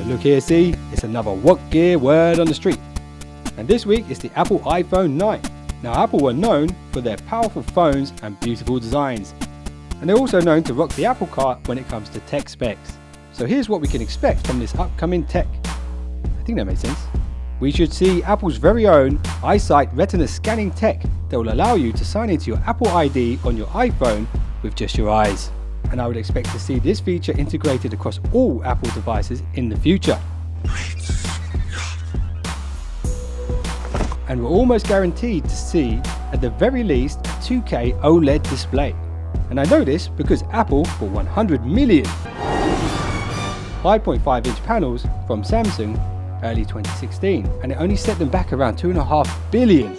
look here, see, it's another What Gear word on the street. And this week it's the Apple iPhone 9. Now Apple were known for their powerful phones and beautiful designs. And they're also known to rock the apple cart when it comes to tech specs. So here's what we can expect from this upcoming tech. I think that makes sense. We should see Apple's very own EyeSight retina scanning tech that will allow you to sign into your Apple ID on your iPhone with just your eyes. And I would expect to see this feature integrated across all Apple devices in the future. And we're almost guaranteed to see, at the very least, a 2K OLED display. And I know this because Apple bought 100 million 5.5 inch panels from Samsung early 2016, and it only set them back around $2.5 billion,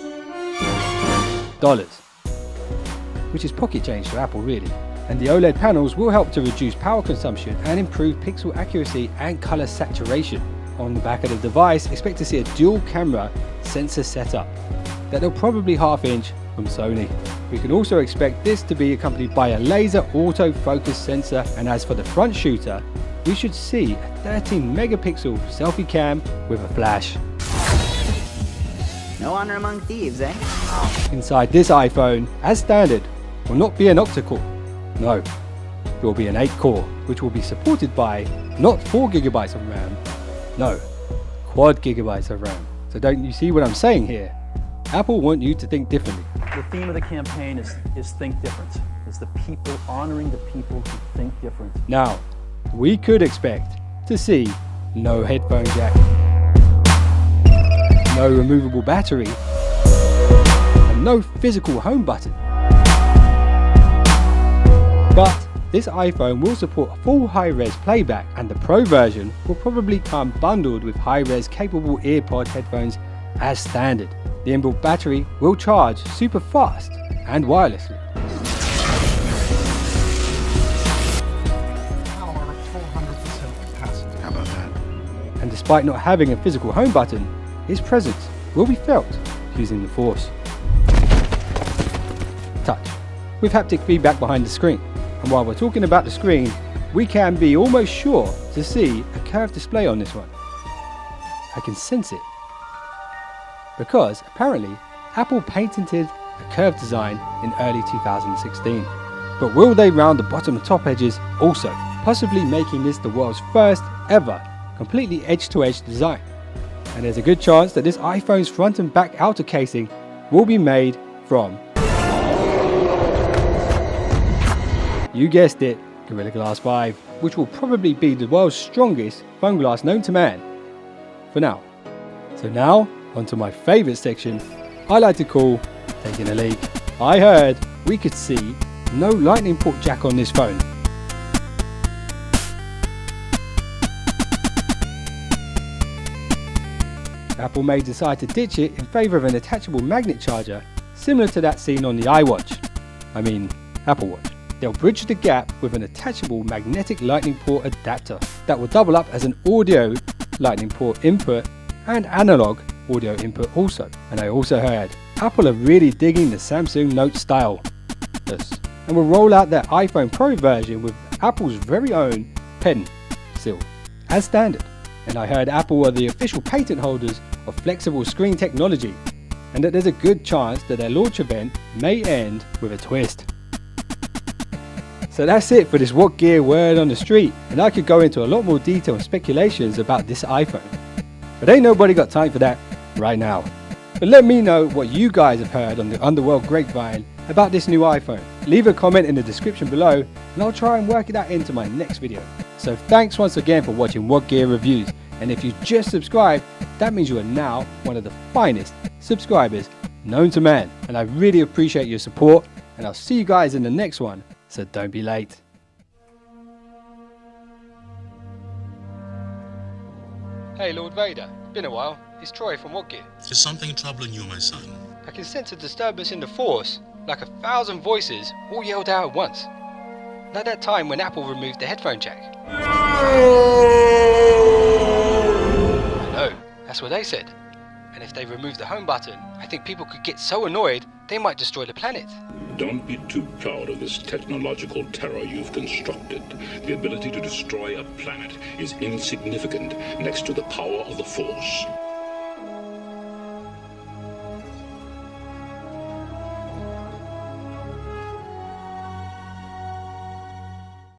which is pocket change to Apple really. And the OLED panels will help to reduce power consumption and improve pixel accuracy and color saturation. On the back of the device, expect to see a dual camera sensor setup that will probably half-inch from Sony. We can also expect this to be accompanied by a laser autofocus sensor, and as for the front shooter, we should see a 13 megapixel selfie cam with a flash. No honor among thieves, eh? Inside this iPhone, as standard, will not be an octa-core. No, it will be an 8-core, which will be supported by not 4GB of RAM, no, quad gigabytes of RAM. So don't you see what I'm saying here? Apple want you to think differently. The theme of the campaign is think different. It's the people, honoring the people who think different. Now, we could expect to see no headphone jack, no removable battery, and no physical home button. But this iPhone will support full high-res playback, and the Pro version will probably come bundled with high-res capable EarPod headphones as standard. The inbuilt battery will charge super fast and wirelessly. Power at 400% capacity. How about that? And despite not having a physical home button, its presence will be felt using the Force. Touch, with haptic feedback behind the screen. And while we're talking about the screen, we can be almost sure to see a curved display on this one. I can sense it. Because apparently Apple patented a curved design in early 2016. But will they round the bottom and top edges also, possibly making this the world's first ever completely edge-to-edge design? And there's a good chance that this iPhone's front and back outer casing will be made from, you guessed it, Gorilla Glass 5, which will probably be the world's strongest phone glass known to man, for now. So now, onto my favourite section, I like to call taking a leak. I heard we could see no lightning port jack on this phone. Apple may decide to ditch it in favour of an attachable magnet charger, similar to that seen on the iWatch. I mean, Apple Watch. They'll bridge the gap with an attachable magnetic lightning port adapter that will double up as an audio lightning port input and analog audio input also. And I also heard Apple are really digging the Samsung Note style. Yes. And will roll out their iPhone Pro version with Apple's very own pencil as standard. And I heard Apple are the official patent holders of flexible screen technology, and that there's a good chance that their launch event may end with a twist. So that's it for this What Gear word on the street, and I could go into a lot more detail and speculations about this iPhone. But ain't nobody got time for that right now. But let me know what you guys have heard on the Underworld grapevine about this new iPhone. Leave a comment in the description below and I'll try and work that into my next video. So thanks once again for watching What Gear Reviews, and if you just subscribed, that means you are now one of the finest subscribers known to man. And I really appreciate your support, and I'll see you guys in the next one. So don't be late. Hey Lord Vader, been a while. It's Troy from What Gear. Is something troubling you, my son? I can sense a disturbance in the Force, like 1,000 voices all yelled out at once. Like that time when Apple removed the headphone jack. I know, that's what they said. And if they remove the home button, I think people could get so annoyed they might destroy the planet. Don't be too proud of this technological terror you've constructed. The ability to destroy a planet is insignificant next to the power of the Force.